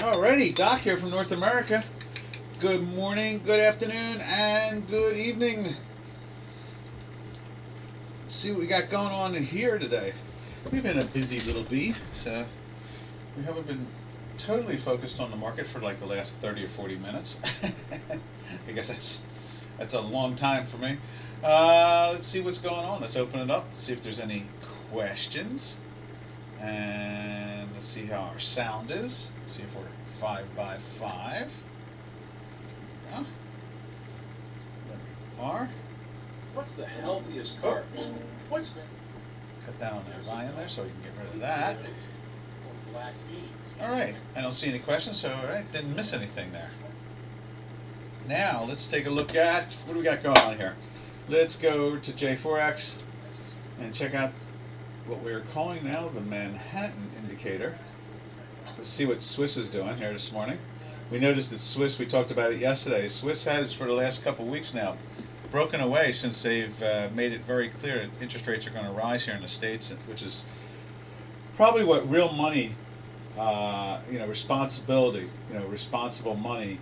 Alrighty, Doc here from North America. Good morning, good afternoon, and good evening. Let's see what we got going on in here today. We've been a busy little bee, so we haven't been totally focused on the market for like the last 30 or 40 minutes. I guess that's a long time for me. Let's see what's going on. Let's open it up, see if there's any questions. And let's see how our sound is. See if we're 5 by 5. Yeah. There we are. What's the healthiest carb? What's been Cut down that volume there so we can get rid of that. black beans? Alright, I don't see any questions, so I didn't miss anything there. Now let's take a look at what do we got going on here. Let's go to J4X and check out what we're calling now the Manhattan indicator. Let's see what Swiss is doing here this morning. We noticed that Swiss, we talked about it yesterday, Swiss has for the last couple of weeks now broken away since they've made it very clear that interest rates are going to rise here in the States, which is probably what real money, responsibility, responsible money,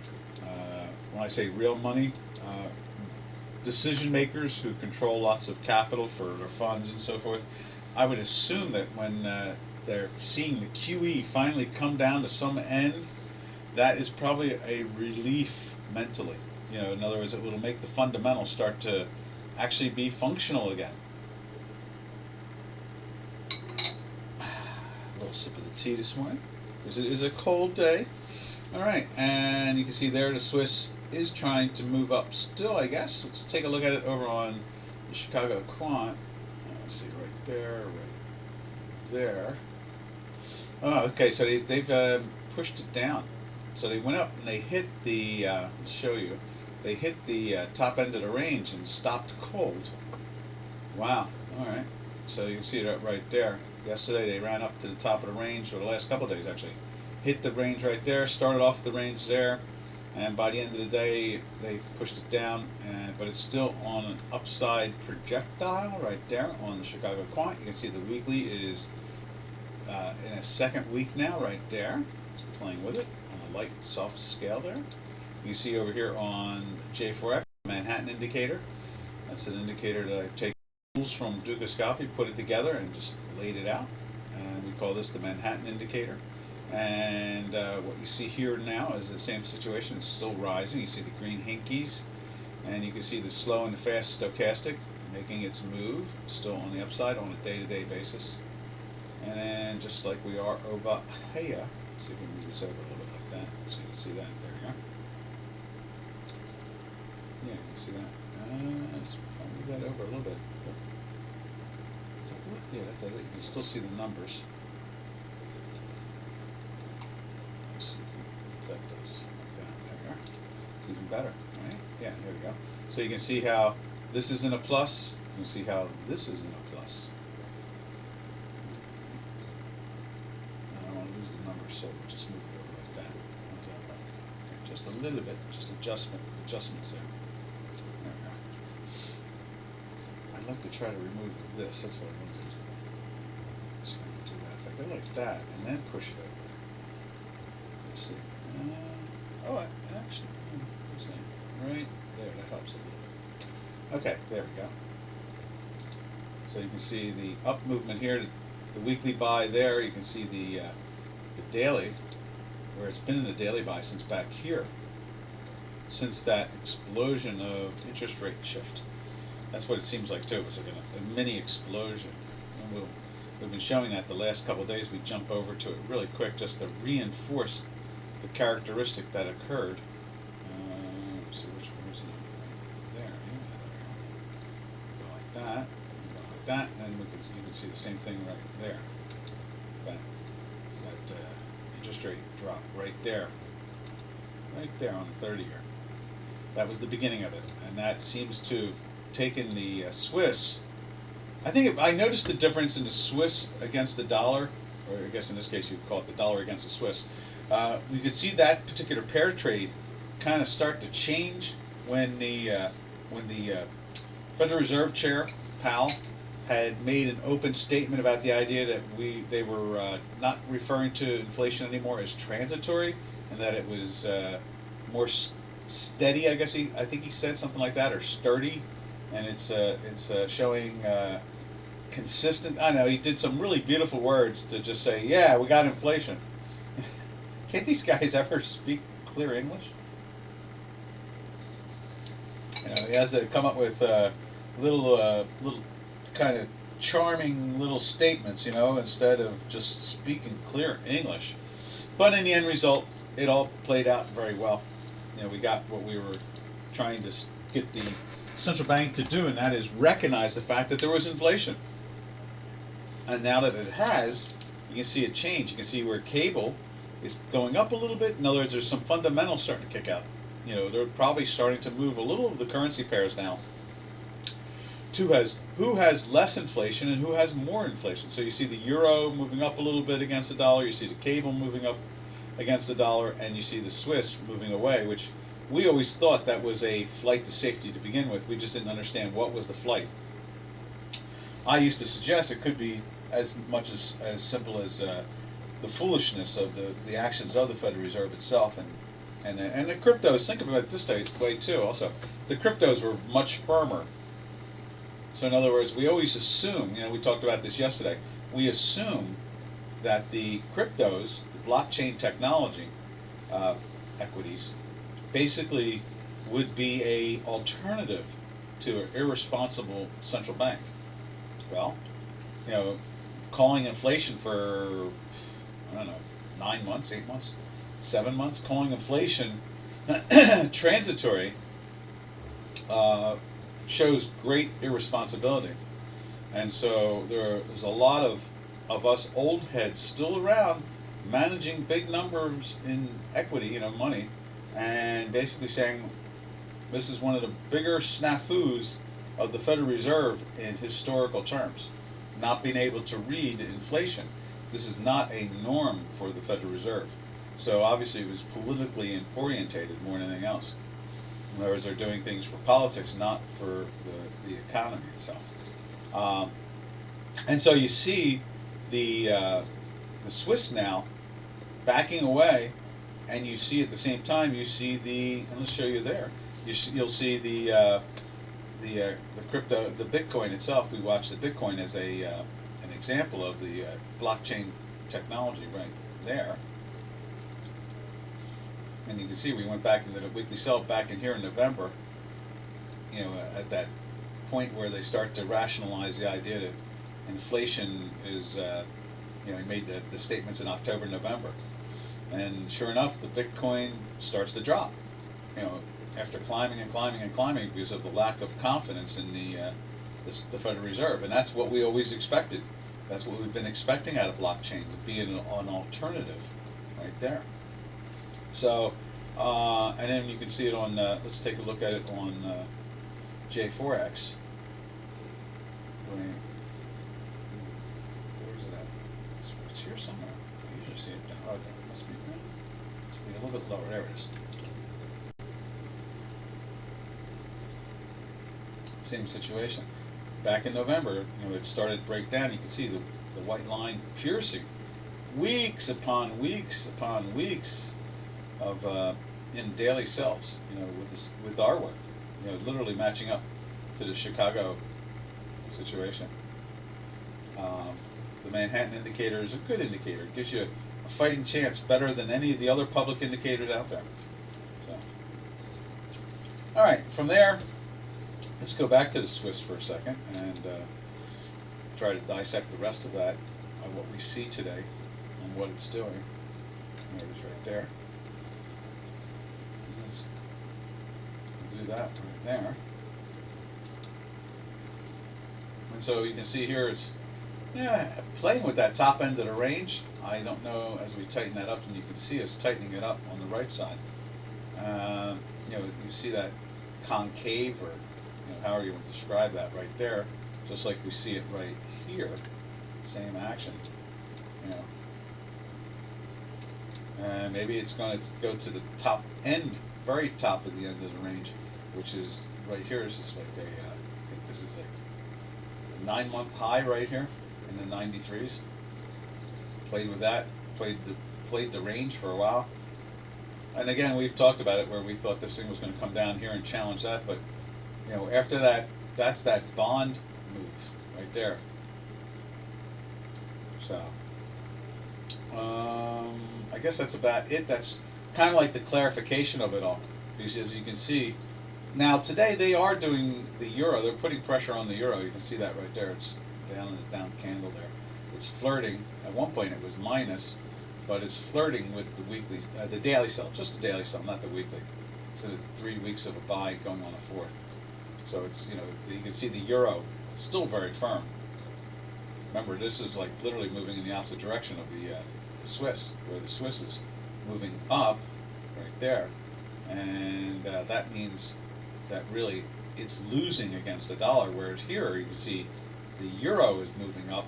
when I say real money, decision makers who control lots of capital for their funds and so forth, I would assume that when they're seeing the QE finally come down to some end, that is probably a relief mentally. In other words, it will make the fundamentals start to actually be functional again. A little sip of the tea this morning, because it is a cold day. All right, and you can see there the Swiss is trying to move up still, I guess. Let's take a look at it over on the Chicago Quant. Let's see, right there. Oh, okay, so they've pushed it down. So they went up and they hit the, let's show you, they hit the top end of the range and stopped cold. Wow, all right. So you can see it right there. Yesterday they ran up to the top of the range, or the last couple of days actually. Hit the range right there, started off the range there, and by the end of the day they pushed it down, but it's still on an upside projectile right there on the Chicago Quant. You can see the weekly is in a second week now right there. It's playing with it on a light soft scale there. You see over here on J4X, Manhattan indicator. That's an indicator that I've taken tools from Dukascopy, put it together and just laid it out, and we call this the Manhattan indicator. And what you see here now is the same situation. It's still rising. You see the green hinkies, and you can see the slow and fast stochastic making its move, still on the upside on a day-to-day basis. And then just like we are over here, let's see if we can move this over a little bit like that, so you can see that. There you go. Yeah, you can see that. Let's move that over a little bit. Yeah, that does it. You can still see the numbers. Let's see if that does like that. There we are. It's even better, right? Yeah, here we go. So you can see how this is in a plus. You can see how this is in a plus. I don't want to lose the numbers, so we'll just move it over like that. How's that look? Okay, just a little bit, just adjustments there. There we go. I'd like to try to remove this. That's what I want to do. So I'm going to do that. If I go like that and then push it over. Let's see. Actually, right there, that helps a little bit. Okay, there we go. So you can see the up movement here, the weekly buy there. You can see the daily, where it's been in the daily buy since back here, since that explosion of interest rate shift. That's what it seems like too. It was like a mini explosion. And we've been showing that the last couple of days. We jump over to it really quick just to reinforce the characteristic that occurred. Let's see which one is it? There, yeah, there we go. Go like that, and go like that, and then you can see the same thing right there. That interest rate drop right there on the 30-year. That was the beginning of it, and that seems to have taken the Swiss. I noticed the difference in the Swiss against the dollar, or I guess in this case you'd call it the dollar against the Swiss. You could see that particular pair trade kind of start to change when the Federal Reserve Chair Powell had made an open statement about the idea that they were not referring to inflation anymore as transitory, and that it was more steady. I think he said something like that, or sturdy, and it's showing consistent. I know he did some really beautiful words to just say, yeah, we got inflation. Can't these guys ever speak clear English? He has to come up with little kind of charming little statements, instead of just speaking clear English. But in the end result, it all played out very well. We got what we were trying to get the central bank to do, and that is recognize the fact that there was inflation. And now that it has, you can see a change. You can see where cable is going up a little bit. In other words, there's some fundamentals starting to kick out. They're probably starting to move a little of the currency pairs now. Who has less inflation and who has more inflation. So you see the euro moving up a little bit against the dollar, you see the cable moving up against the dollar, and you see the Swiss moving away, which we always thought that was a flight to safety to begin with. We just didn't understand what was the flight. I used to suggest it could be as much as simple as the foolishness of the actions of the Federal Reserve itself, and the cryptos. Think about it this way too. Also, the cryptos were much firmer. So in other words, we always assume, we talked about this yesterday, we assume that the cryptos, the blockchain technology, equities, basically would be a alternative to an irresponsible central bank. Well, calling inflation for, I don't know, 9 months, 8 months, 7 months, calling inflation transitory, shows great irresponsibility. And so there's a lot of us old heads still around managing big numbers in equity, money, and basically saying this is one of the bigger snafus of the Federal Reserve in historical terms, not being able to read inflation. This is not a norm for the Federal Reserve. So obviously it was politically orientated more than anything else. In other words, they're doing things for politics, not for the economy itself. And so you see the Swiss now backing away, and you see at the same time, you see and let's show you there. You'll see the crypto, the Bitcoin itself. We watch the Bitcoin as an example of the blockchain technology right there. And you can see we went back into the weekly sell back in here in November, at that point where they start to rationalize the idea that inflation is, he made the statements in October, November. And sure enough, the Bitcoin starts to drop, after climbing and climbing and climbing because of the lack of confidence in the Federal Reserve. And that's what we always expected. That's what we've been expecting out of blockchain, to be an alternative right there. So, and then you can see it on, let's take a look at it on J4X. Where's it at? It's here somewhere. I usually see it down. Oh, it must be a little bit lower. There it is. Same situation. Back in November, it started to break down. You can see the white line piercing weeks upon weeks upon weeks of in daily sells, with our work, literally matching up to the Chicago situation. The Manhattan indicator is a good indicator. It gives you a fighting chance, better than any of the other public indicators out there. So, all right, from there, let's go back to the Swiss for a second and try to dissect the rest of that, what we see today and what it's doing. There it is right there. Let's do that right there. And so you can see here it's playing with that top end of the range. I don't know, as we tighten that up, and you can see us tightening it up on the right side. You see that concave, or however you would describe that right there, just like we see it right here. Same action. And maybe it's going to go to the top end, very top of the end of the range, which is right here. This is like I think this is like a 9-month high right here in the 93s. Played with that, played the range for a while, And again, we've talked about it where we thought this thing was going to come down here and challenge that, but after that, that's that bond move right there. So, I guess that's about it. That's kind of like the clarification of it all, because as you can see, now today they are doing the euro. They're putting pressure on the euro. You can see that right there. It's down in the down candle there. It's flirting. At one point it was minus, but it's flirting with the weekly, the daily sell, just the daily sell, not the weekly. It's 3 weeks of a buy going on a fourth. So it's, you can see the euro still very firm. Remember, this is like literally moving in the opposite direction of the Swiss, where the Swiss is moving up right there, and that means that really it's losing against the dollar, whereas here you can see the euro is moving up,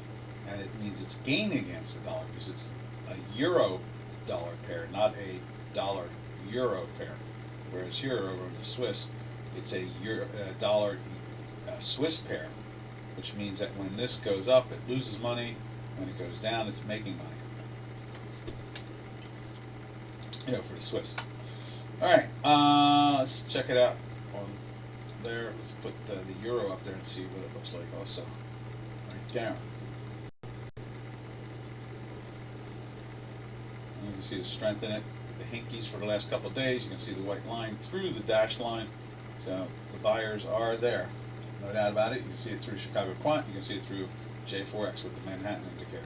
and it means it's gaining against the dollar because it's a euro dollar pair, not a dollar euro pair. Whereas here over in the Swiss, it's a dollar Swiss pair, which means that when this goes up, it loses money. When it goes down, it's making money. For the Swiss. All right, let's check it out on there. Let's put the euro up there and see what it looks like also. Right there. And you can see the strength in it. The hinkies for the last couple of days. You can see the white line through the dashed line. So the buyers are there. No doubt about it. You can see it through Chicago Quant. You can see it through J4X with the Manhattan indicator.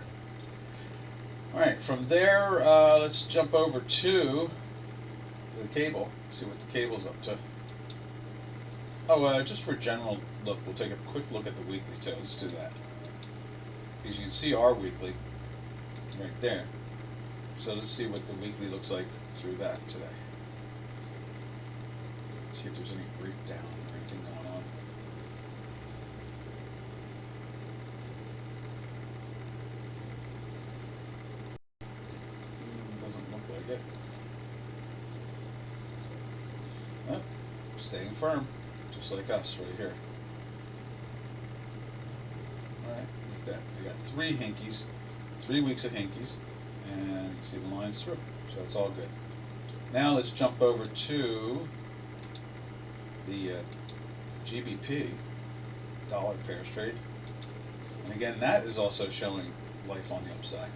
All right, from there, let's jump over to the cable, see what the cable's up to. Oh, just for a general look, we'll take a quick look at the weekly too. Let's do that. Because you can see our weekly right there. So let's see what the weekly looks like through that today. See if there's any breakdown or anything going on. Doesn't look like it. Oh, staying firm, just like us right here. Alright, like that. We got 3 hinkies, 3 weeks of hinkies, and you can see the lines through, so it's all good. Now let's jump over to the GBP dollar pairs trade, and again that is also showing life on the upside.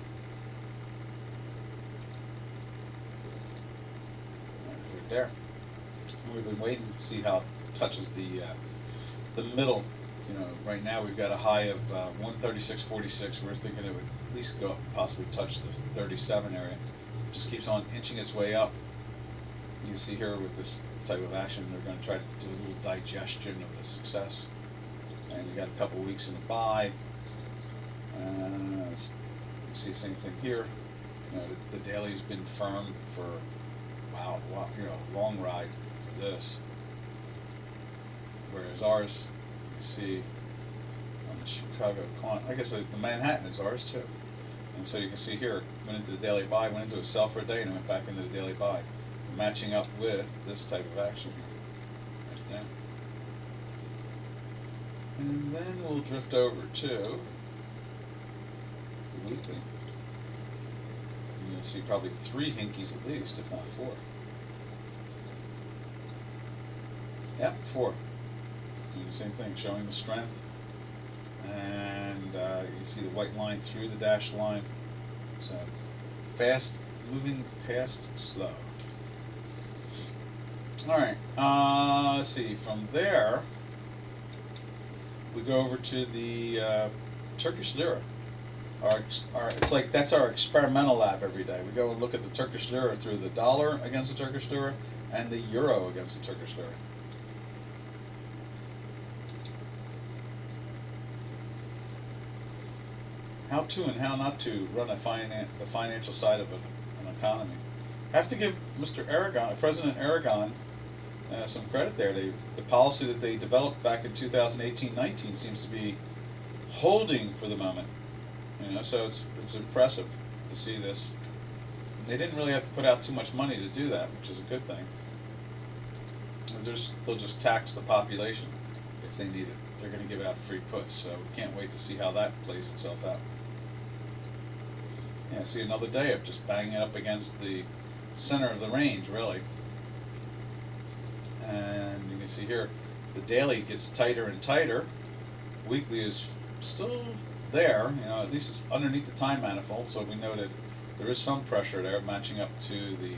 Right there. And we've been waiting to see how it touches the middle. Right now we've got a high of 136.46. We're thinking it would at least go up, possibly touch the 37 area. It just keeps on inching its way up. You see here with this type of action, they're going to try to do a little digestion of the success. And you got a couple weeks in the buy. You see the same thing here. The daily's been firm for long ride for this. Whereas ours, you see on the Chicago Quant, I guess the Manhattan is ours too. And so you can see here, went into the daily buy, went into a sell for a day, and went back into the daily buy, matching up with this type of action here. Like that. And then we'll drift over to the weekly. And you'll see probably 3 hinkies at least, if not 4. Yep, 4. Doing the same thing, showing the strength. And you see the white line through the dashed line. So fast moving past slow. Alright, let's see, from there we go over to the Turkish Lira. It's like that's our experimental lab every day. We go and look at the Turkish Lira through the dollar against the Turkish Lira and the euro against the Turkish Lira. How to and how not to run the financial side of an economy. I have to give Mr. Aragon, President Aragon, some credit there. The policy that they developed back in 2018-19 seems to be holding for the moment. So it's impressive to see this. They didn't really have to put out too much money to do that, which is a good thing. They'll just tax the population if they need it. They're going to give out free puts, so we can't wait to see how that plays itself out. Yeah, see another day of just banging up against the center of the range, really. And you can see here, the daily gets tighter and tighter. Weekly is still there, at least it's underneath the time manifold, so we know that there is some pressure there matching up to the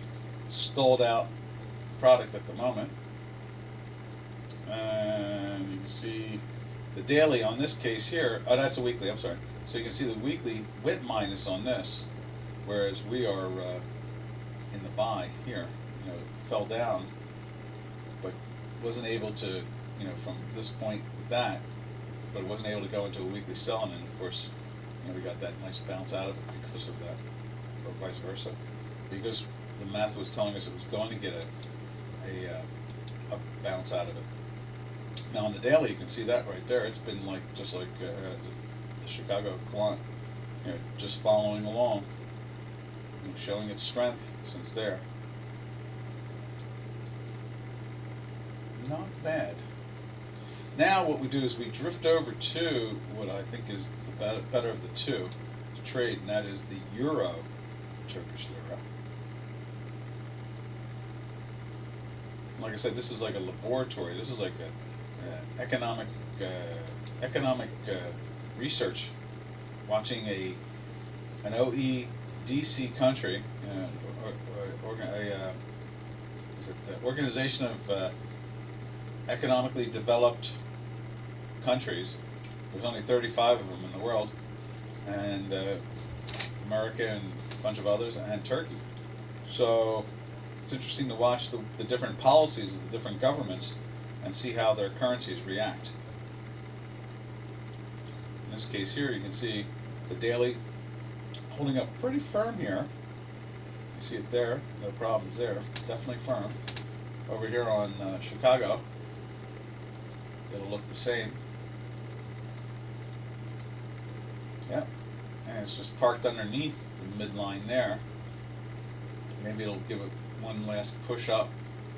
stalled out product at the moment. And you can see the daily on this case here, oh, that's the weekly, I'm sorry. So you can see the weekly went minus on this, whereas we are in the buy here. Fell down, but wasn't able to, from this point with that, but it wasn't able to go into a weekly sell, and then of course, we got that nice bounce out of it because of that, or vice versa, because the math was telling us it was going to get a bounce out of it. Now on the daily, you can see that right there. It's been just like the Chicago quant, just following along, showing its strength since there. Not bad. Now what we do is we drift over to what I think is the better of the two to trade, and that is the Euro Turkish Lira. Like I said, this is like a laboratory. This is like a economic research, watching an OEDC country, Organization of Economically Developed Countries. There's only 35 of them in the world, and America and a bunch of others, and Turkey. So it's interesting to watch the different policies of the different governments and see how their currencies react. In this case here, you can see the daily holding up pretty firm here. You see it there, no problems there, definitely firm. Over here on Chicago, it'll look the same. Yep, and it's just parked underneath the midline there. Maybe it'll give it one last push up.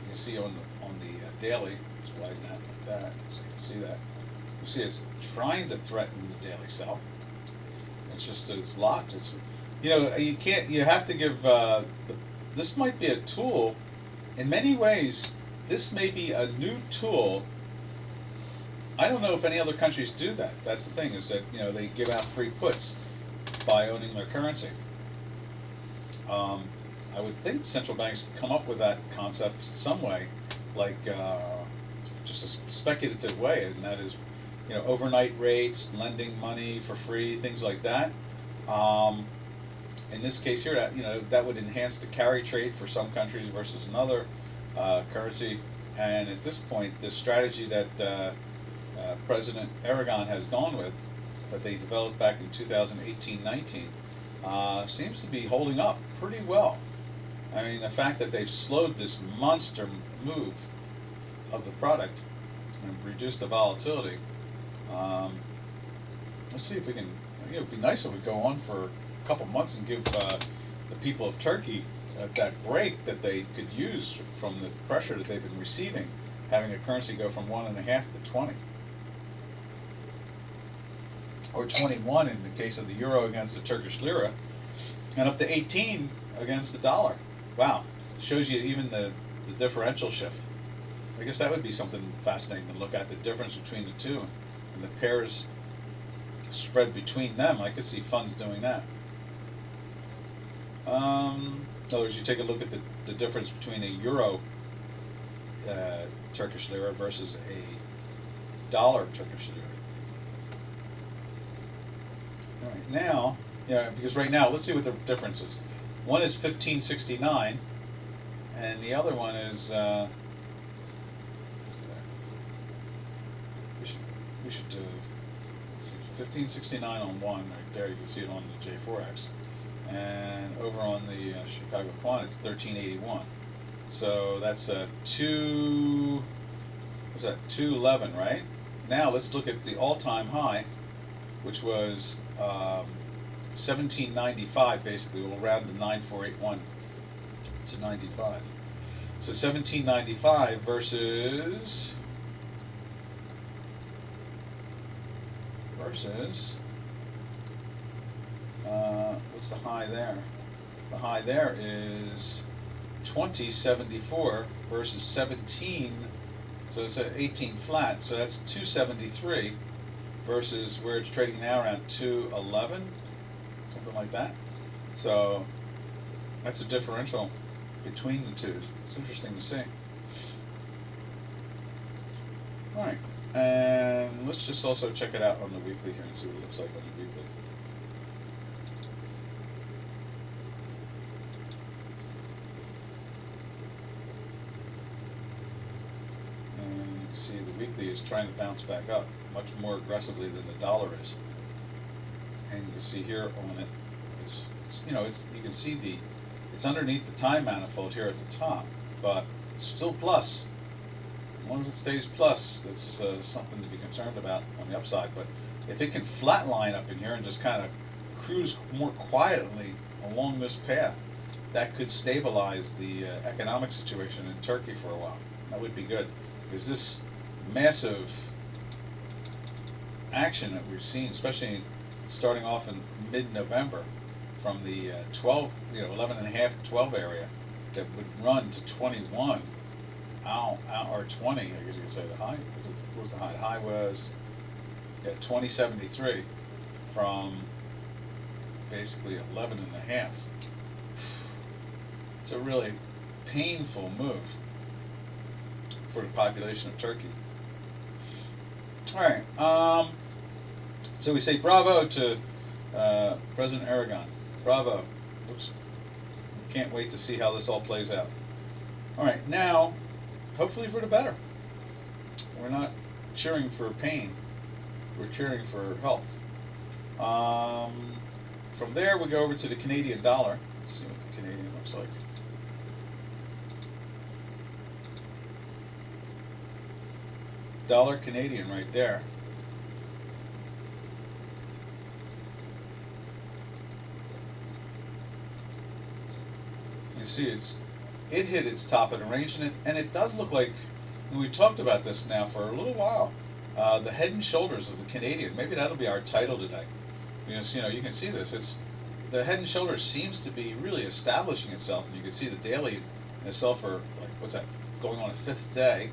You can see on the daily, let's widen that like that, so you can see that. You see it's trying to threaten the daily sell. It's just that it's locked. It's, you can't. You have to give. This might be a tool. In many ways, this may be a new tool. I don't know if any other countries do that. That's the thing, is that they give out free puts by owning their currency. I would think central banks come up with that concept some way, like just a speculative way, and that is, overnight rates, lending money for free, things like that. In this case here, that would enhance the carry trade for some countries versus another currency. And at this point, the strategy that President Erdogan has gone with, that they developed back in 2018-19, seems to be holding up pretty well. I mean, the fact that they've slowed this monster move of the product and reduced the volatility. Let's see if we can. It would be nice if we go on for a couple months and give the people of Turkey that break that they could use from the pressure that they've been receiving, having a currency go from 1.5 to 20. Or 21 in the case of the euro against the Turkish lira, and up to 18 against the dollar. Wow, shows you even the differential shift. I guess that would be something fascinating to look at, the difference between the two and the pairs spread between them. I could see funds doing that. In other words, you take a look at the difference between a euro Turkish lira versus a dollar Turkish lira. All right, now, because right now, let's see what the difference is. One is 1569, and the other one is we should do 1569 on one right there. You can see it on the J4X, and over on the Chicago Quant, it's 1381. So that's a 211, right? Now let's look at the all-time high, which was 1795. Basically, we'll round to 9481 to 95. So 1795 versus what's the high there? The high there is 20.74 versus 17, so it's at 18 flat, so that's 273 versus where it's trading now around 211, something like that. So that's a differential between the two. It's interesting to see. All right, and let's just also check it out on the weekly here and see what it looks like on the weekly. And you can see the weekly is trying to bounce back up much more aggressively than the dollar is. And you can see here on it, it's you can see it's underneath the time manifold here at the top, but it's still plus. As long as it stays plus, that's something to be concerned about on the upside. But if it can flatline up in here and just kind of cruise more quietly along this path, that could stabilize the economic situation in Turkey for a while. That would be good, because this massive action that we've seen, especially starting off in mid-November, from the 12, 11 and a half, 12 area, that would run to 21. Or 20, I guess you could say the high. What was the high? The high was 2073 from basically 11 and a half. It's a really painful move for the population of Turkey. All right. So we say bravo to President Erdogan. Bravo. Can't wait to see how this all plays out. All right, now, hopefully for the better. We're not cheering for pain. We're cheering for health. From there, we go over to the Canadian dollar. Let's see what the Canadian looks like. Dollar Canadian right there. You see, it hit its top of the range, and it does look like, and we talked about this now for a little while, the head and shoulders of the Canadian. Maybe that'll be our title today. Because, you can see this. It's the head and shoulders seems to be really establishing itself, and you can see the daily itself for, like, what's that, going on a fifth day.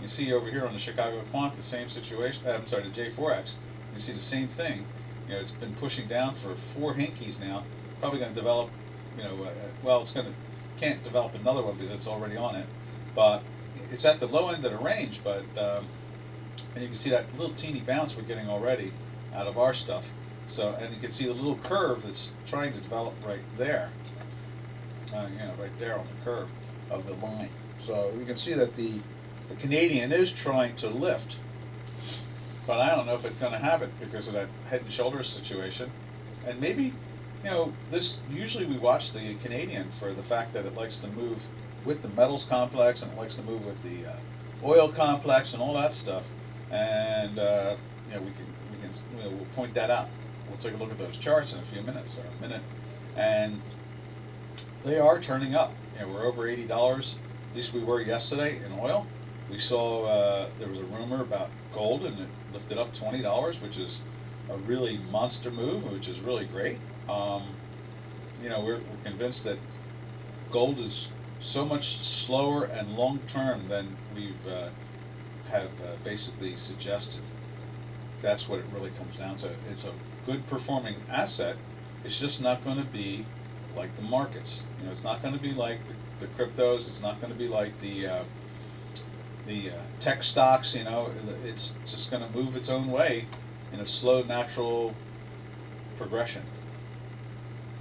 You see over here on the Chicago Quant the same situation. I'm sorry, the J4X. You see the same thing. It's been pushing down for 4 hinkies now. Probably going to develop. Well, can't develop another one because it's already on it, but it's at the low end of the range. But and you can see that little teeny bounce we're getting already out of our stuff. So, and you can see the little curve that's trying to develop right there. Right there on the curve of the line. So you can see that the Canadian is trying to lift, but I don't know if it's going to have it because of that head and shoulders situation, and maybe. This usually we watch the Canadian for the fact that it likes to move with the metals complex and it likes to move with the oil complex and all that stuff. And we'll point that out. We'll take a look at those charts in a few minutes or a minute, and they are turning up. We're over $80. At least we were yesterday in oil. We saw there was a rumor about gold, and it lifted up $20, which is a really monster move, which is really great. We're convinced that gold is so much slower and long term than we've have basically suggested. That's what it really comes down to. It's a good performing asset. It's just not going to be like the markets. It's not going to be like the cryptos. It's not going to be like the tech stocks. It's just going to move its own way in a slow, natural progression.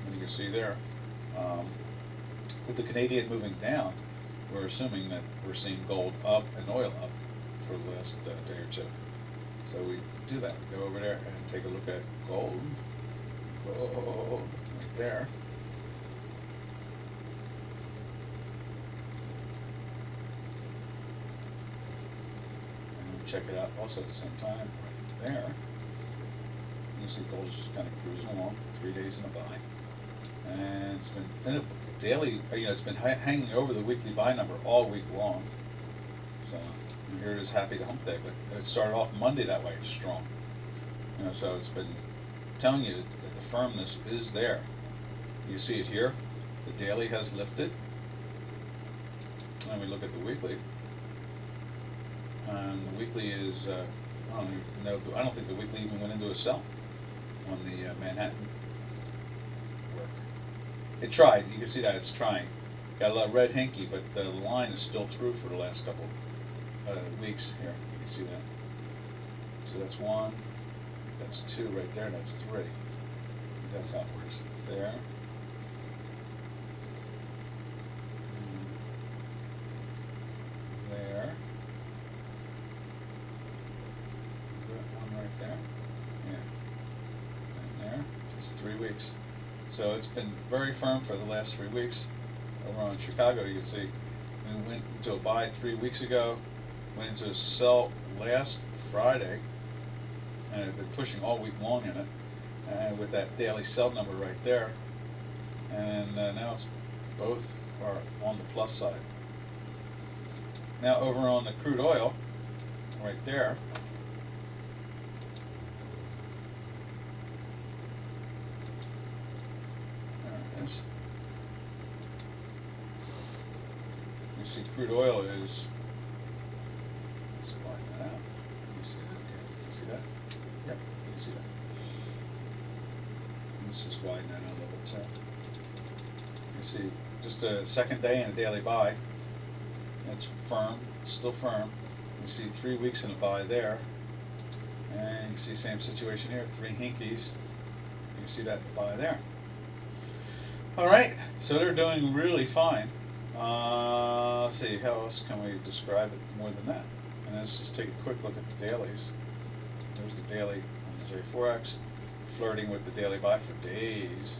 And you can see there, with the Canadian moving down, we're assuming that we're seeing gold up and oil up for the last day or two. So we do that. We go over there and take a look at gold. Gold, right there. And we check it out also at the same time, right there. You see gold is just kind of cruising along, 3 days in a buy. And it's been in a daily, it's been hanging over the weekly buy number all week long. So here it is, happy to hump day, but it started off Monday that way, strong. So it's been telling you that the firmness is there. You see it here. The daily has lifted. And we look at the weekly. And the weekly is, I don't even know if I don't think the weekly even went into a sell on the Manhattan work. It tried. You can see that it's trying. Got a lot of red hinky, but the line is still through for the last couple weeks here. You can see that. So that's one, that's two right there, and that's three. That's how it works. There. There. Is that one right there? Yeah. And there. Just 3 weeks. So it's been very firm for the last 3 weeks. Over on Chicago, you can see we went into a buy 3 weeks ago, went into a sell last Friday, and have been pushing all week long in it, and with that daily sell number right there. And now it's both are on the plus side. Now over on the crude oil, right there, there it is. You see crude oil is, let's widen that out. You see that? Okay. You see that? Yep, you can see that. Let's just widen that out a little bit too. You see just a second day and a daily buy. It's firm, still firm. You see 3 weeks in a buy there. And you see same situation here, 3 hinkies. You see that buy there. Alright, so they're doing really fine. Let's see, how else can we describe it more than that? And let's just take a quick look at the dailies. There's the daily on the J4X, flirting with the daily buy for days.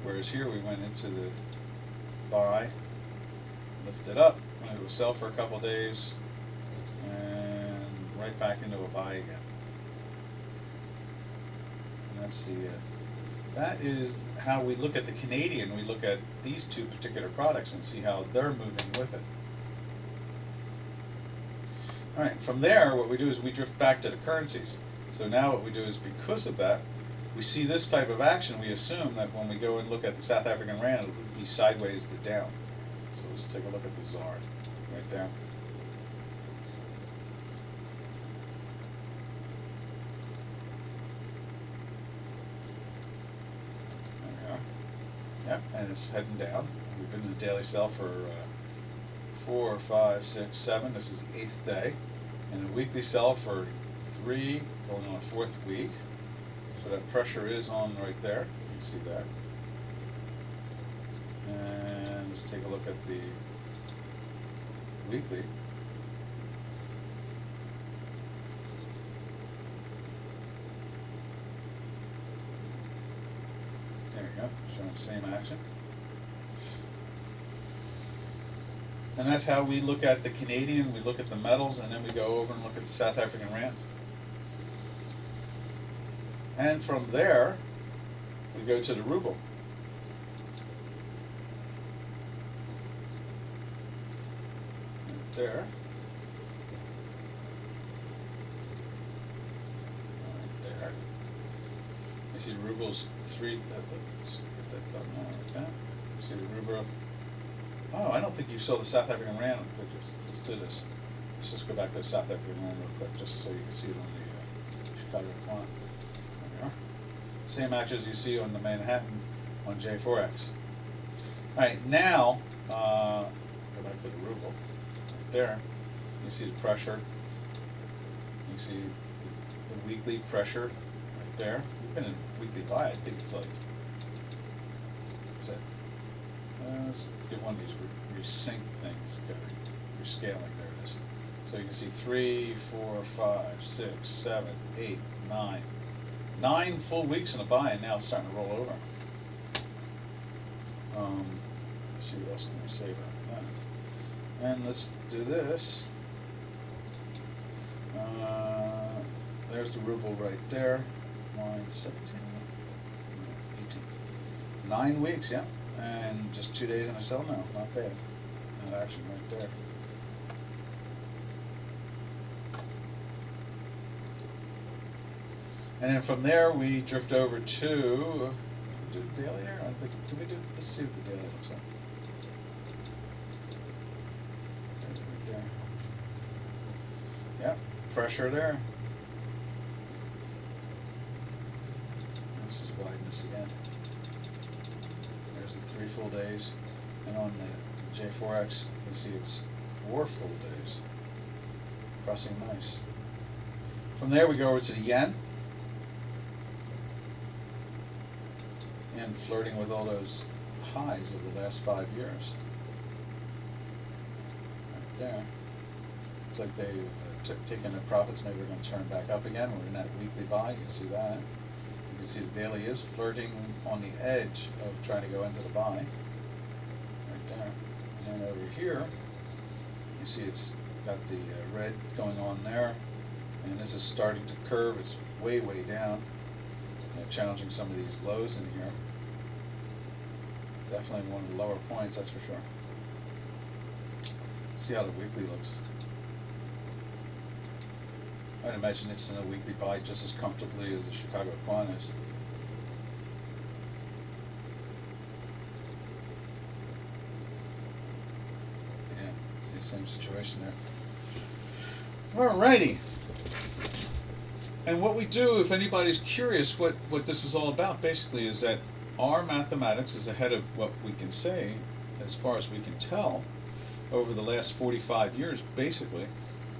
Whereas here we went into the buy, lifted up, went into a sell for a couple days, and right back into a buy again. And that's the that is how we look at the Canadian. We look at these two particular products and see how they're moving with it. All right, from there what we do is we drift back to the currencies. So now what we do is, because of that, we see this type of action, we assume that when we go and look at the South African rand, it would be sideways to down. So let's take a look at the ZAR right there. Yep, and it's heading down. We've been in the daily sell for 4, 5, 6, 7. This is the 8th day. And a weekly sell for 3, going on a 4th week. So that pressure is on right there. You can see that. And let's take a look at the weekly. There you go, showing the same action. And that's how we look at the Canadian, we look at the metals, and then we go over and look at the South African rand. And from there, we go to the ruble. Right there. Right there. You see the ruble's 3, let's get that done now like that. You see the ruble. Oh, I don't think you saw the South African rand pictures. Let's do this. Let's just go back to the South African rand real quick, just so you can see it on the Chicago quant. There we are. Same actions you see on the Manhattan on J4X. All right, now go back to the ruble. Right there, you see the pressure. You see the weekly pressure right there. We've been in weekly buy. I think it's like, what's that? Let's get one of these resync things going. Rescaling, there it is. So you can see 3, 4, 5, 6, 7, 8, 9. 9 full weeks in a buy, and now it's starting to roll over. Let's see what else can I say about that. And let's do this. There's the ruble right there. Line 17, 18. 9 weeks, yeah. And just 2 days in a sell now, not bad. That action right there. And then from there we drift over to, do the daily here? I think, can we do, let's see what the daily looks like. Yep, pressure there. This is wideness again. There's the 3 full days. And on the J4X, you see it's 4 full days. Crossing nice. From there we go over to the yen. And flirting with all those highs of the last 5 years. Right there. Looks like they've taken their profits. Maybe we're going to turn back up again. We're in that weekly buy. You can see that. You can see the daily is flirting on the edge of trying to go into the buy. Right there. And then over here, you see it's got the red going on there. And this is starting to curve. It's way, way down. Challenging some of these lows in here. Definitely one of the lower points, that's for sure. See how the weekly looks. I'd imagine it's in a weekly buy just as comfortably as the Chicago Quan is. Yeah, see, same situation there. Alrighty. And what we do, if anybody's curious what this is all about, basically is that our mathematics is ahead of what we can say, as far as we can tell, over the last 45 years, basically,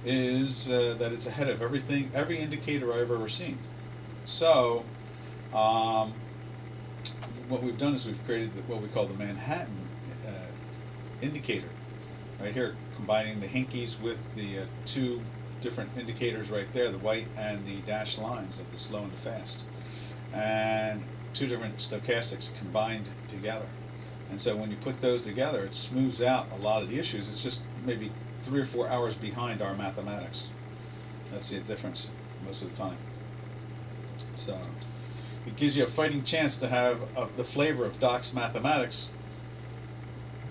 is that it's ahead of everything, every indicator I've ever seen. So, what we've done is we've created what we call the Manhattan indicator, right here, combining the hinkies with the 2 different indicators right there, the white and the dashed lines of the slow and the fast, and 2 different stochastics combined together. And so when you put those together, it smooths out a lot of the issues. It's just maybe 3 or 4 hours behind our mathematics. That's the difference most of the time. So it gives you a fighting chance to have the flavor of Doc's mathematics,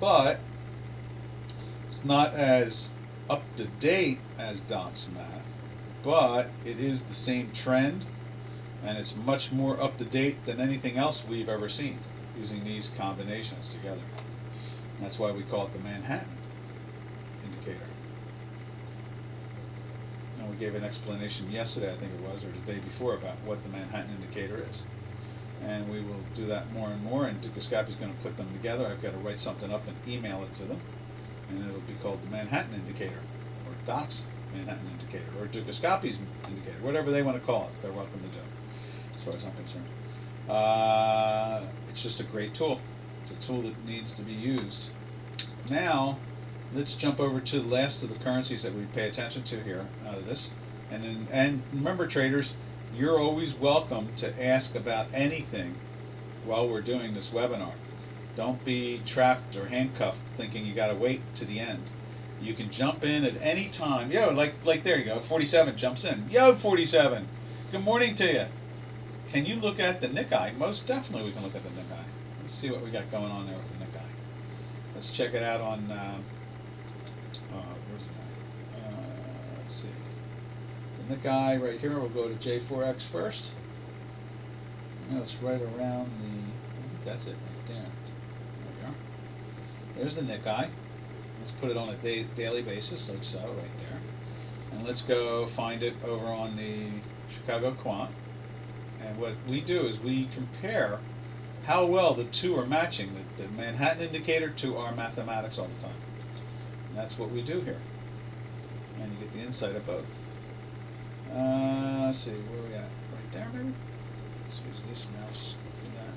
but it's not as up to date as Doc's math, but it is the same trend, and it's much more up to date than anything else we've ever seen using these combinations together. And that's why we call it the Manhattan indicator. And we gave an explanation yesterday, I think it was, or the day before, about what the Manhattan indicator is. And we will do that more and more, and Dukascopy is going to put them together. I've got to write something up and email it to them, and it'll be called the Manhattan indicator, or Doc's Manhattan indicator, or Dukascopy's indicator, whatever they want to call it, they're welcome to do, as far as I'm concerned. It's just a great tool. It's a tool that needs to be used. Now, let's jump over to the last of the currencies that we pay attention to here out of this. And remember, traders, you're always welcome to ask about anything while we're doing this webinar. Don't be trapped or handcuffed thinking you got to wait to the end. You can jump in at any time. Yo, like there you go, 47 jumps in. Yo, 47, good morning to you. Can you look at the Nikkei? Most definitely we can look at the Nikkei. Let's see what we got going on there with the Nikkei. Let's check it out on, where's it at? Let's see. The Nikkei right here, we'll go to J4X first. You know, it's right around the, I think that's it right there. There we are. There's the Nikkei. Let's put it on a daily basis, like so, right there. And let's go find it over on the Chicago Quant. And what we do is we compare how well the 2 are matching, the Manhattan indicator to our mathematics all the time. And that's what we do here. And you get the insight of both. Let's see, where are we at? Right there, maybe? Let's use this mouse for that.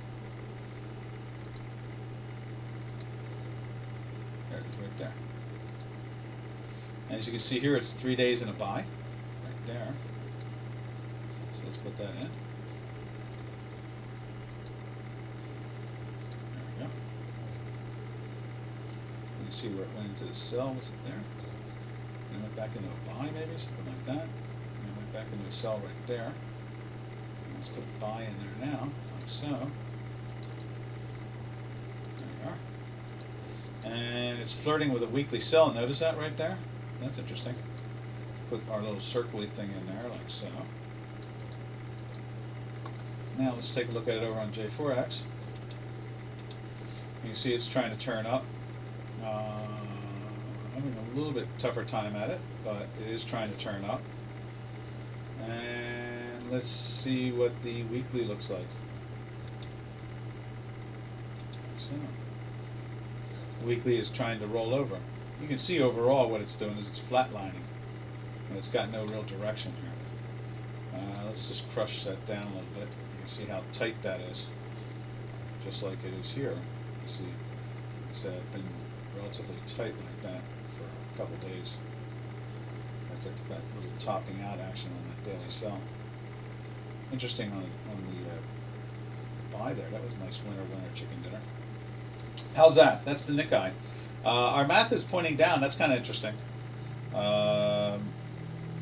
There it is, right there. As you can see here, it's 3 days in a buy, right there. So let's put that in. See where it went into the sell, was it there? And it went back into a buy, maybe, something like that. And it went back into a sell right there. And let's put the buy in there now, like so. There you are. And it's flirting with a weekly sell. Notice that right there? That's interesting. Put our little circly thing in there, like so. Now let's take a look at it over on J4X. You can see it's trying to turn up. I'm having a little bit tougher time at it, but it is trying to turn up. And let's see what the weekly looks like. So, weekly is trying to roll over. You can see overall what it's doing is it's flatlining, and it's got no real direction here. Let's just crush that down a little bit. You can see how tight that is, just like it is here. You see, it's been relatively tight like that for a couple days. I took that little topping out action on that daily sell. Interesting on the buy there. That was a nice winner chicken dinner. How's that? That's the Nikkei. Our math is pointing down. That's kind of interesting.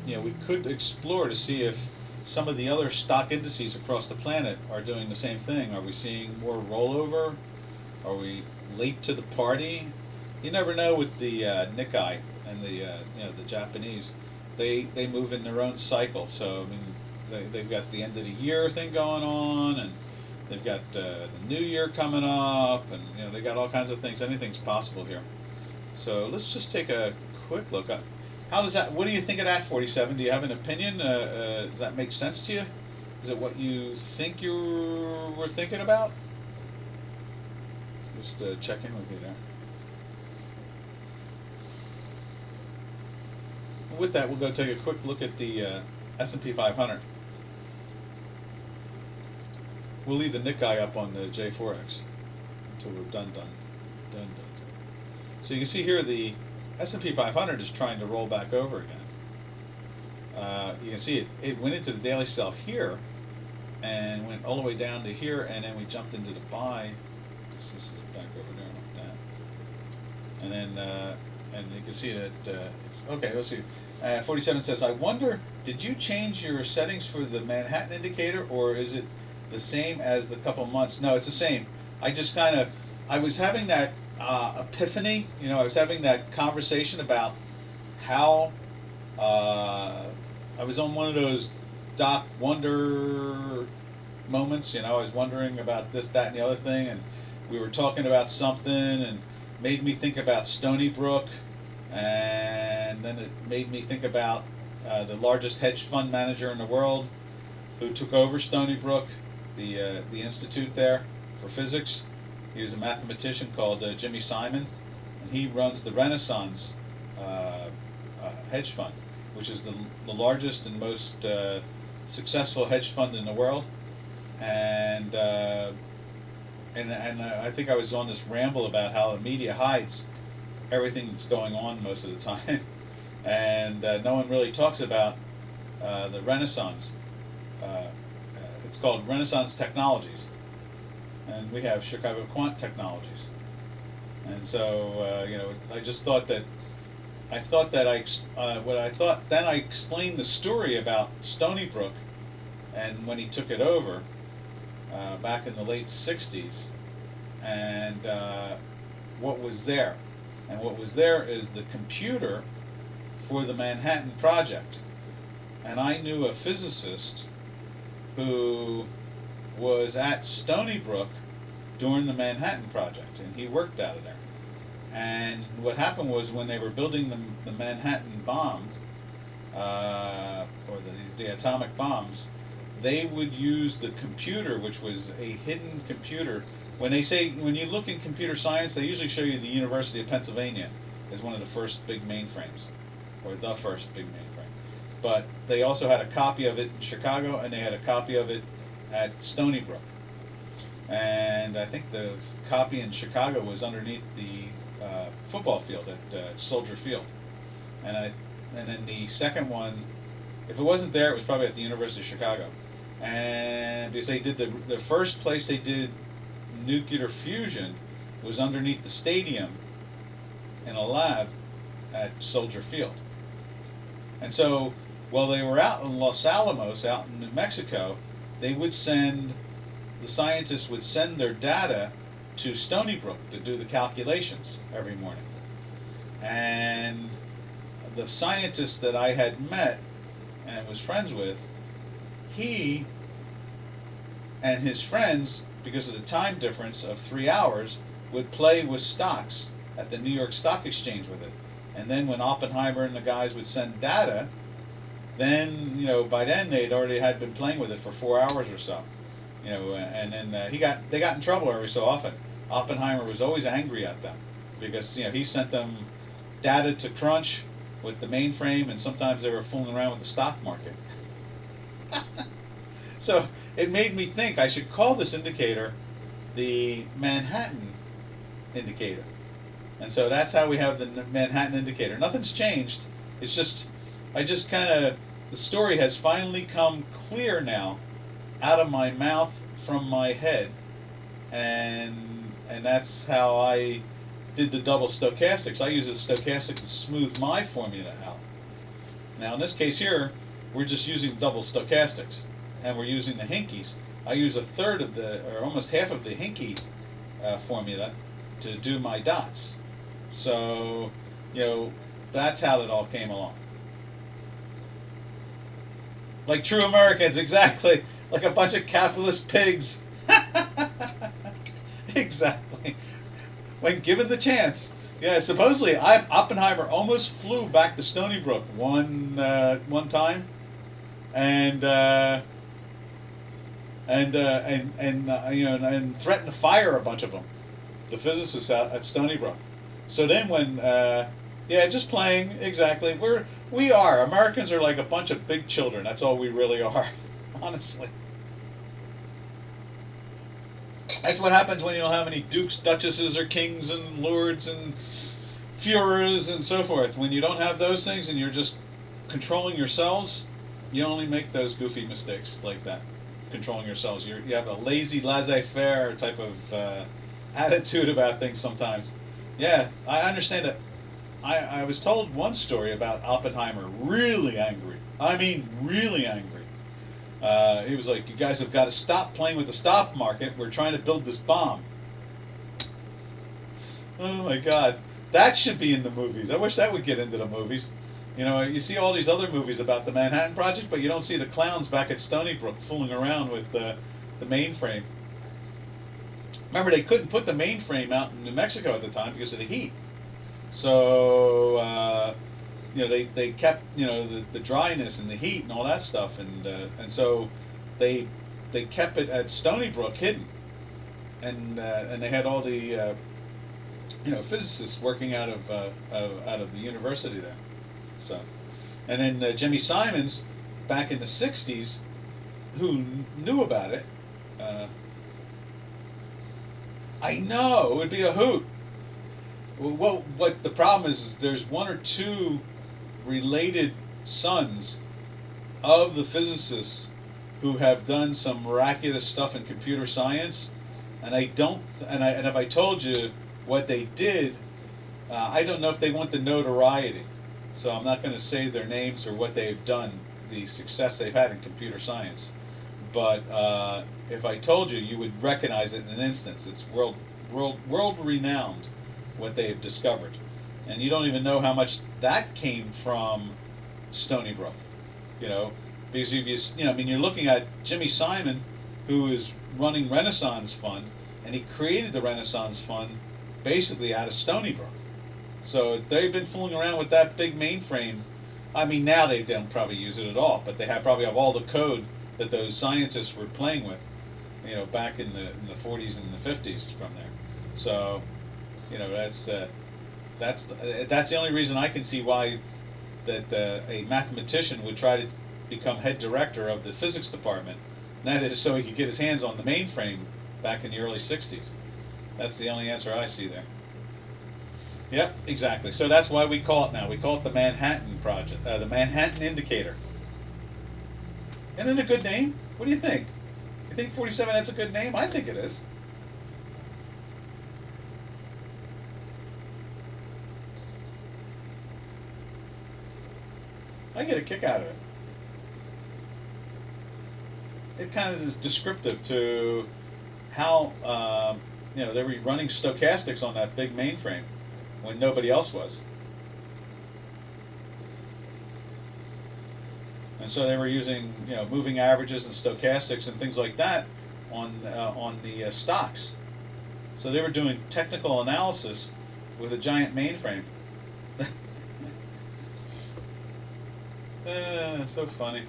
We could explore to see if some of the other stock indices across the planet are doing the same thing. Are we seeing more rollover? Are we late to the party? You never know with the Nikkei and the Japanese. They move in their own cycle. So I mean, they've got the end of the year thing going on, and they've got the new year coming up, and they got all kinds of things. Anything's possible here. So let's just take a quick look. How does that? What do you think of that 47? Do you have an opinion? Does that make sense to you? Is it what you think you were thinking about? Just check in with you there. With that, we'll go take a quick look at the S&P 500. We'll leave the Nikkei up on the J4X until we're done. So you can see here the S&P 500 is trying to roll back over again. You can see it went into the daily sell here and went all the way down to here, and then we jumped into the buy. This is back over there like that. And then and you can see that it's okay. Let's see. 47 says, I wonder, did you change your settings for the Manhattan indicator, or is it the same as the couple months? No, it's the same. I just I was having that epiphany, I was having that conversation about how I was on one of those Doc Wonder moments, I was wondering about this, that, and the other thing, and we were talking about something, and made me think about Stony Brook, and then it made me think about the largest hedge fund manager in the world who took over Stony Brook, the institute there for physics. He was a mathematician called Jimmy Simon, and he runs the Renaissance hedge fund, which is the largest and most successful hedge fund in the world. And I think I was on this ramble about how the media hides everything that's going on most of the time, and no one really talks about the Renaissance. It's called Renaissance Technologies, and we have Chicago Quant Technologies. And so I just thought that I explained the story about Stony Brook, and when he took it over back in the late 60s, and what was there. And what was there is the computer for the Manhattan Project. And I knew a physicist who was at Stony Brook during the Manhattan Project, and he worked out of there. And what happened was, when they were building the Manhattan bomb, or the atomic bombs, they would use the computer, which was a hidden computer. When you look in computer science, they usually show you the University of Pennsylvania as one of the first big mainframes, or the first big mainframe. But they also had a copy of it in Chicago, and they had a copy of it at Stony Brook. And I think the copy in Chicago was underneath the football field at Soldier Field. And then the second one, if it wasn't there, it was probably at the University of Chicago. And because they did the first place they did nuclear fusion was underneath the stadium in a lab at Soldier Field. And so while they were out in Los Alamos, out in New Mexico, the scientists would send their data to Stony Brook to do the calculations every morning. And the scientist that I had met and was friends with, he and his friends, because of the time difference of 3 hours, would play with stocks at the New York Stock Exchange with it. And then when Oppenheimer and the guys would send data, then by then they'd already had been playing with it for 4 hours or so. And then they got in trouble every so often. Oppenheimer was always angry at them because he sent them data to crunch with the mainframe, and sometimes they were fooling around with the stock market. So it made me think I should call this indicator the Manhattan indicator. And so that's how we have the Manhattan indicator. Nothing's changed. It's just, the story has finally come clear now out of my mouth from my head. And that's how I did the double stochastics. I use a stochastic to smooth my formula out. Now in this case here, we're just using double stochastics, and we're using the Hinkies. I use a third of or almost half of the Hinkie formula to do my dots. So, that's how it all came along. Like true Americans, exactly. Like a bunch of capitalist pigs. Exactly. When given the chance. Yeah, supposedly Oppenheimer almost flew back to Stony Brook one time, and threatened to fire a bunch of them, the physicists out at Stony Brook. So then when just playing, exactly. We are Americans are like a bunch of big children. That's all we really are, honestly. That's what happens when you don't have any dukes, duchesses, or kings, and lords, and Führers, and so forth. When you don't have those things and you're just controlling yourselves, you only make those goofy mistakes like that. Controlling yourselves. You have a lazy, laissez-faire type of attitude about things sometimes. Yeah, I understand it. I was told one story about Oppenheimer really angry. I mean, really angry. He was like, "You guys have got to stop playing with the stock market. We're trying to build this bomb." Oh my God, that should be in the movies. I wish that would get into the movies. You see all these other movies about the Manhattan Project, but you don't see the clowns back at Stony Brook fooling around with the mainframe. Remember, they couldn't put the mainframe out in New Mexico at the time because of the heat. So they kept the dryness and the heat and all that stuff, and so they kept it at Stony Brook hidden, and they had all the physicists working out of the university there. So, and then Jimmy Simons back in the '60s, who knew about it. I know it would be a hoot. Well, what the problem is there's one or two related sons of the physicists who have done some miraculous stuff in computer science, and if I told you what they did, I don't know if they want the notoriety, so I'm not going to say their names or what they've done, the success they've had in computer science. But if I told you, you would recognize it in an instance. It's world renowned what they've discovered, and you don't even know how much that came from Stony Brook, because if you're looking at Jimmy Simon, who is running Renaissance Fund, and he created the Renaissance Fund basically out of Stony Brook. So they've been fooling around with that big mainframe. I mean, now they don't probably use it at all, but they probably have all the code that those scientists were playing with, back in the 40s and the 50s from there. So, that's the only reason I can see why that a mathematician would try to become head director of the physics department. And that is so he could get his hands on the mainframe back in the early 60s. That's the only answer I see there. Yep, exactly. So that's why we call it now. We call it the Manhattan Project, the Manhattan Indicator. Isn't it a good name? What do you think? You think 47, that's a good name? I think it is. I get a kick out of it. It kind of is descriptive to how they were running stochastics on that big mainframe when nobody else was. And so they were using moving averages and stochastics and things like that on the stocks. So they were doing technical analysis with a giant mainframe. So funny.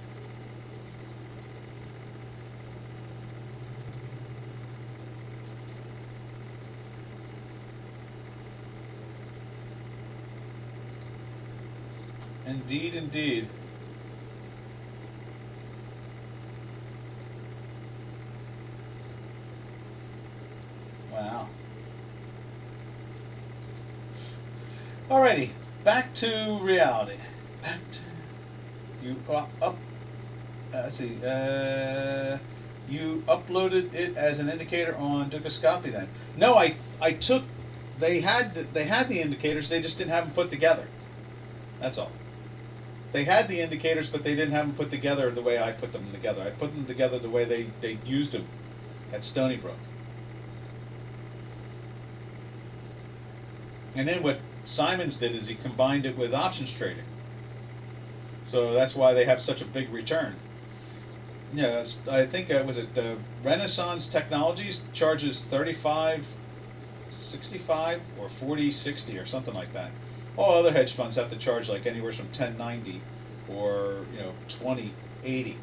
Indeed, indeed. Wow. Alrighty, back to reality. Back to you up. Let's see. You uploaded it as an indicator on Dukascopy then? No, I took. They had the indicators. They just didn't have them put together. That's all. They had the indicators, but they didn't have them put together the way I put them together. I put them together the way they used them at Stony Brook. And then what Simons did is he combined it with options trading. So that's why they have such a big return. Yeah, I think was it Renaissance Technologies charges 35.65 or 40.60 or something like that. All other hedge funds have to charge like anywhere from 10.90 or 20.80,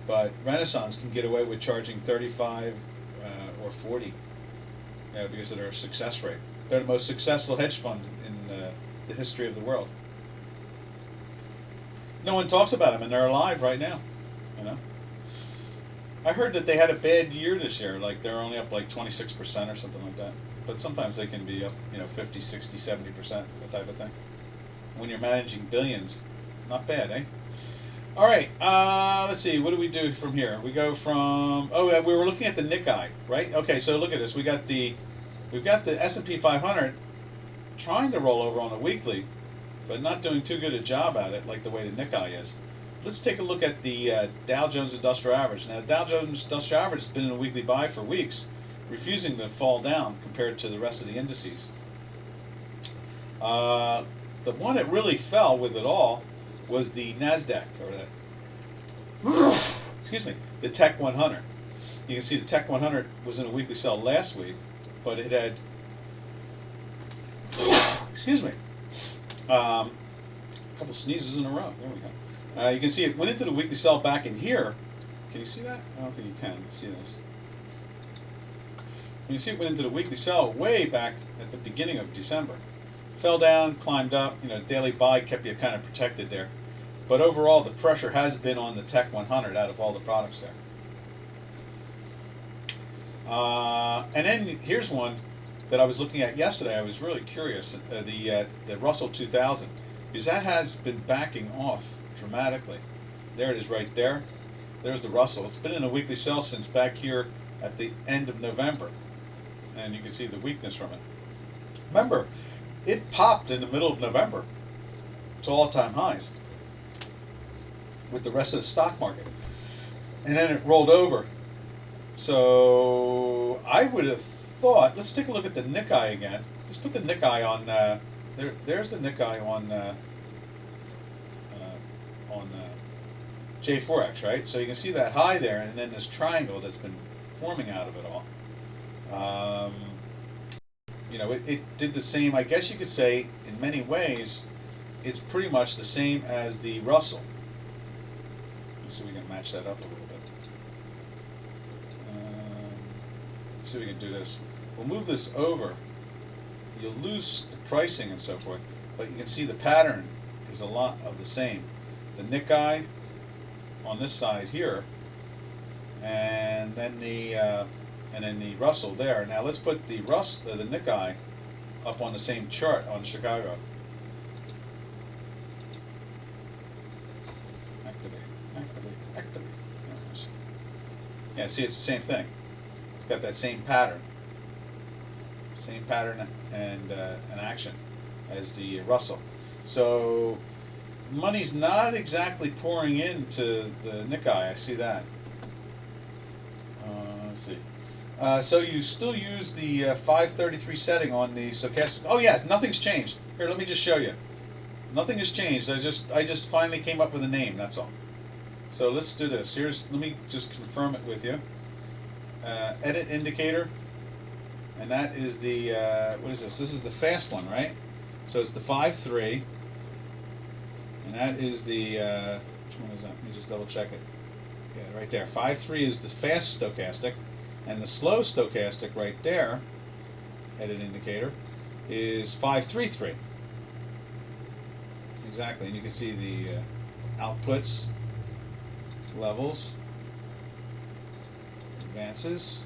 but Renaissance can get away with charging 35 or 40 because of their success rate. They're the most successful hedge fund in the history of the world. No one talks about them, and they're alive right now. I heard that they had a bad year this year, like they're only up like 26% or something like that. But sometimes they can be up, 50, 60, 70%, that type of thing. When you're managing billions, not bad, eh? All right, let's see. What do we do from here? We go from we were looking at the Nikkei, right? Okay, so look at this. We've got the S&P 500 trying to roll over on a weekly, but not doing too good a job at it, like the way the Nikkei is. Let's take a look at the Dow Jones Industrial Average. Now, the Dow Jones Industrial Average has been in a weekly buy for weeks, refusing to fall down compared to the rest of the indices. The one that really fell with it all was the NASDAQ, or the Tech 100. You can see the Tech 100 was in a weekly sell last week, but it had, a couple sneezes in a row. There we go. You can see it went into the weekly sell back in here. Can you see that? I don't think you can. See this. You can see it went into the weekly sell way back at the beginning of December. Fell down, climbed up. Daily buy kept you kind of protected there. But overall, the pressure has been on the Tech 100 out of all the products there. And then here's one that I was looking at yesterday. I was really curious. The Russell 2000, because that has been backing off dramatically. There it is right there. There's the Russell. It's been in a weekly sell since back here at the end of November. And you can see the weakness from it. Remember, it popped in the middle of November to all-time highs with the rest of the stock market. And then it rolled over. So I would have thought, let's take a look at the Nikkei again. Let's put the Nikkei on, there's the Nikkei on J4X, right? So you can see that high there, and then this triangle that's been forming out of it all. It did the same, I guess you could say, in many ways, it's pretty much the same as the Russell. Let's see if we can match that up a little bit. Let's see if we can do this. We'll move this over. You'll lose the pricing and so forth, but you can see the pattern is a lot of the same. The Nikkei on this side here, and then the Russell there. Now let's put the Nikkei up on the same chart on Chicago. Activate. There it is. Yeah, see, it's the same thing. It's got that same pattern and action as the Russell. So money's not exactly pouring into the Nikkei. I see that. Let's see. So you still use the 533 setting on the stochastic. Oh yes, nothing's changed. Here, let me just show you. Nothing has changed. I just finally came up with a name. That's all. So let's do this. Let me just confirm it with you. Edit indicator, and that is the what is this? This is the fast one, right? So it's the 5.3, And that is the, which one is that? Let me just double check it. Yeah, right there. 5.3 is the fast stochastic, and the slow stochastic right there, headed indicator, is 5.33. Exactly, and you can see the outputs, levels, advances.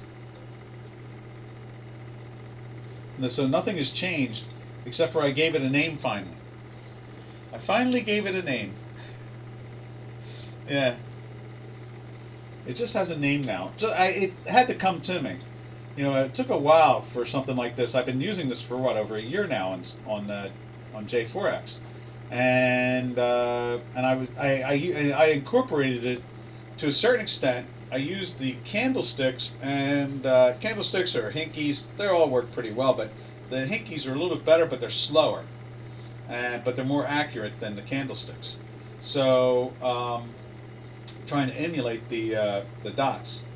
So nothing has changed except for I gave it a name finally. I finally gave it a name. Yeah. It just has a name now. It had to come to me. You know, it took a while for something like this. I've been using this for what, over a year now on J4X, and I incorporated it to a certain extent. I used the candlesticks, and candlesticks or hinkies. They all work pretty well, but the hinkies are a little bit better, but they're slower, but they're more accurate than the candlesticks. So trying to emulate the dots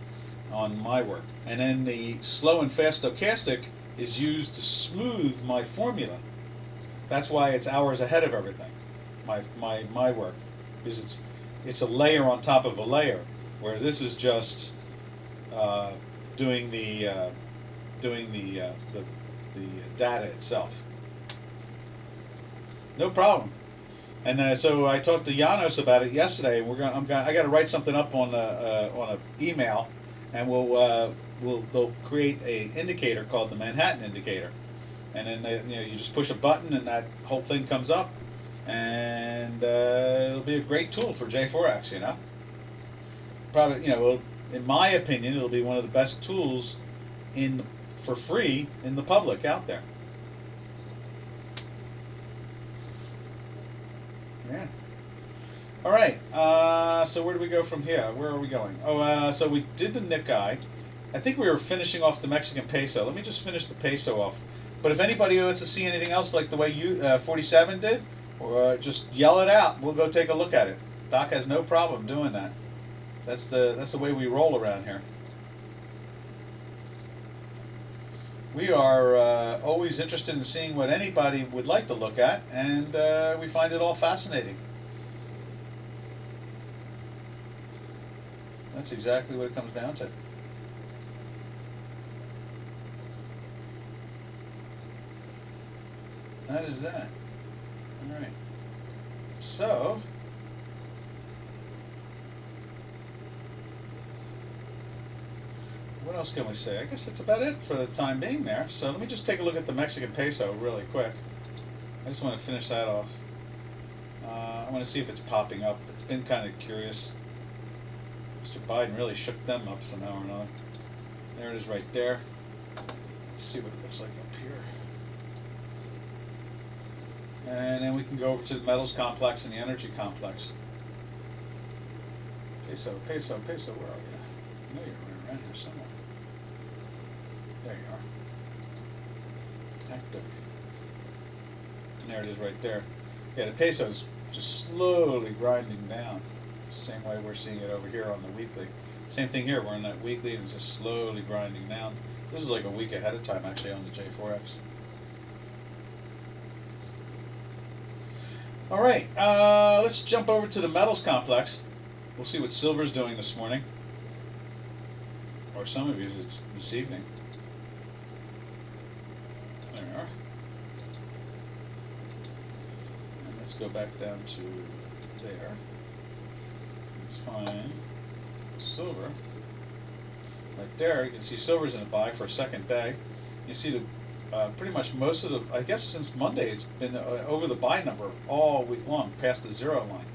on my work, and then the slow and fast stochastic is used to smooth my formula. That's why it's hours ahead of everything. My work, because it's a layer on top of a layer, where this is just doing the data itself. No problem. And so I talked to Janos about it yesterday. I got to write something up on a email, and they'll create a indicator called the Manhattan indicator, and then you just push a button and that whole thing comes up, and it'll be a great tool for J4X. Probably, in my opinion, it'll be one of the best tools for free in the public out there. Yeah. All right. So where do we go from here? Where are we going? Oh, so we did the Nikkei. I think we were finishing off the Mexican peso. Let me just finish the peso off. But if anybody wants to see anything else like the way you 47 did, or just yell it out. We'll go take a look at it. Doc has no problem doing that. That's the way we roll around here. We are always interested in seeing what anybody would like to look at, and we find it all fascinating. That's exactly what it comes down to. That is that. All right. So, what else can we say? I guess that's about it for the time being there. So let me just take a look at the Mexican peso really quick. I just want to finish that off. I want to see if it's popping up. It's been kind of curious. Mr. Biden really shook them up somehow or another. There it is right there. Let's see what it looks like up here. And then we can go over to the metals complex and the energy complex. Peso, peso, peso, where are you? I know you're around here somewhere. There you are. Active. And there it is right there. Yeah, the peso's just slowly grinding down. The same way we're seeing it over here on the weekly. Same thing here, we're in that weekly and it's just slowly grinding down. This is like a week ahead of time actually on the J4X. All right, let's jump over to the metals complex. We'll see what silver's doing this morning. Or some of you, it's this evening. There we are. And let's go back down to there. Let's find silver. Right there, you can see silver's in a buy for a second day. You see the pretty much most of the, I guess since Monday, it's been over the buy number all week long, past the zero line.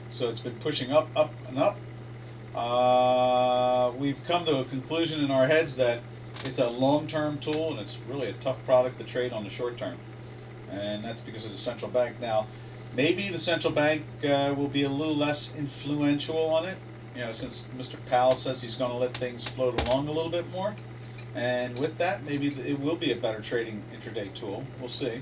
So it's been pushing up, up, and up. We've come to a conclusion in our heads that it's a long-term tool and it's really a tough product to trade on the short term. And that's because of the central bank. Now, maybe the central bank will be a little less influential on it, since Mr. Powell says he's going to let things float along a little bit more. And with that, maybe it will be a better trading intraday tool. We'll see.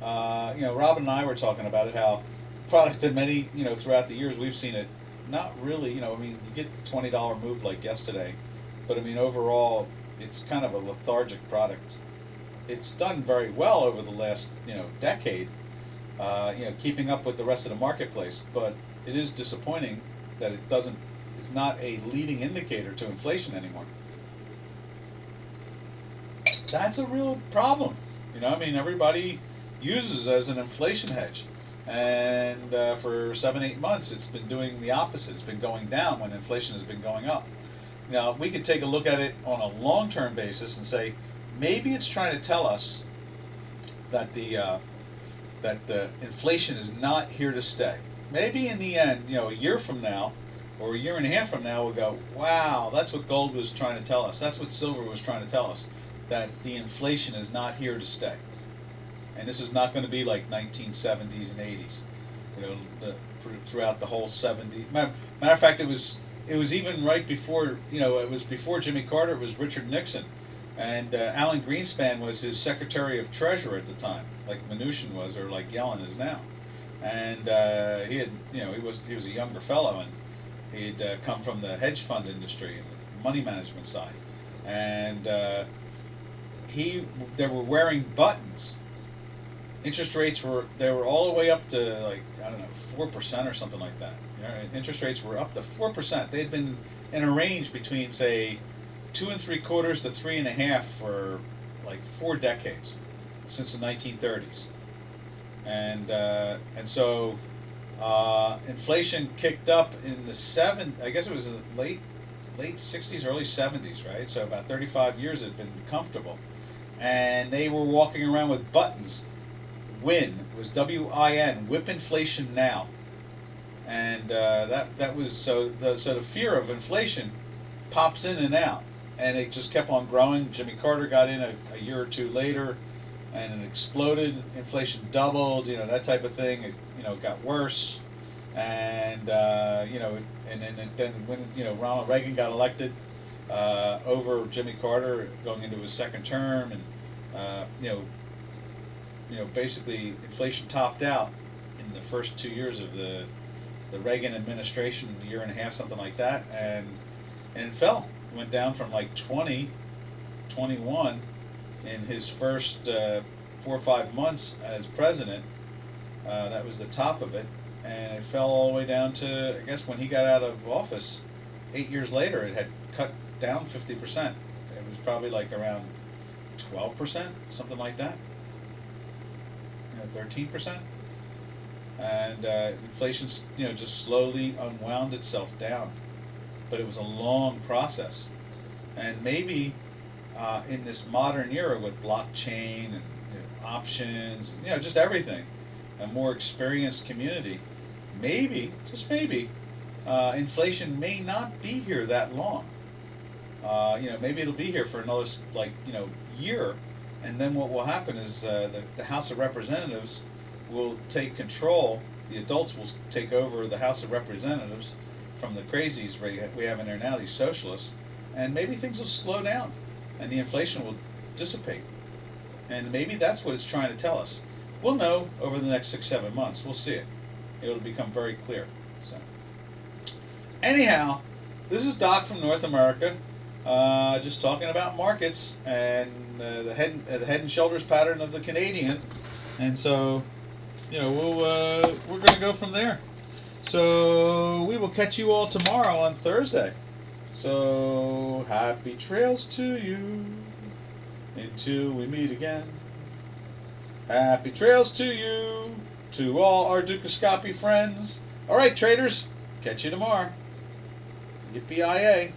Robin and I were talking about it, how the product that many, throughout the years we've seen it not really, you get the $20 move like yesterday, but overall, it's kind of a lethargic product. It's done very well over the last, decade, keeping up with the rest of the marketplace. But it is disappointing that it's not a leading indicator to inflation anymore. That's a real problem. I mean, everybody uses it as an inflation hedge. And for 7, 8 months, it's been doing the opposite. It's been going down when inflation has been going up. Now, we could take a look at it on a long-term basis and say, maybe it's trying to tell us that the inflation is not here to stay. Maybe in the end, a year from now, or a year and a half from now, we'll go, wow, that's what gold was trying to tell us. That's what silver was trying to tell us, that the inflation is not here to stay. And this is not going to be like 1970s and 80s, throughout the whole 70s. Matter of fact, it was even right before, it was before Jimmy Carter. It was Richard Nixon, and Alan Greenspan was his Secretary of Treasury at the time, like Mnuchin was, or like Yellen is now. And he had, he was a younger fellow, and he'd come from the hedge fund industry and the money management side, and they were wearing buttons. Interest rates were all the way up to, like, I don't know, 4% or something like that. Interest rates were up to 4%. They'd been in a range between, say, 2.75% to 3.5% for like 4 decades, since the 1930s. And so inflation kicked up in the I guess it was in the late 60s, early 70s, right? So about 35 years it had been comfortable, and they were walking around with buttons. WIN was WIN, whip inflation now, and that was so the fear of inflation pops in and out, and it just kept on growing. Jimmy Carter got in a year or two later, and it exploded. Inflation doubled, that type of thing. It got worse, and then when Ronald Reagan got elected over Jimmy Carter, going into his second term, and basically inflation topped out in the first 2 years of the Reagan administration, a year and a half, something like that, and it fell. It went down from like 21 in his first 4 or 5 months as president. That was the top of it, and it fell all the way down to, I guess, when he got out of office 8 years later, it had cut down 50%. It was probably like around 12%, something like that. 13%, and inflation, just slowly unwound itself down. But it was a long process, and maybe in this modern era with blockchain and options, just everything, a more experienced community, maybe, just maybe, inflation may not be here that long. Maybe it'll be here for another year. And then what will happen is the House of Representatives will take control. The adults will take over the House of Representatives from the crazies we have in there now, these socialists, and maybe things will slow down, and the inflation will dissipate. And maybe that's what it's trying to tell us. We'll know over the next 6, 7 months. We'll see it. It'll become very clear. So, anyhow, this is Doc from North America. Just talking about markets and the head and shoulders pattern of the Canadian, and so we're going to go from there. So we will catch you all tomorrow on Thursday. So happy trails to you until we meet again. Happy trails to you, to all our Dukascopy friends. All right, traders, catch you tomorrow. Yippee-yi-yay.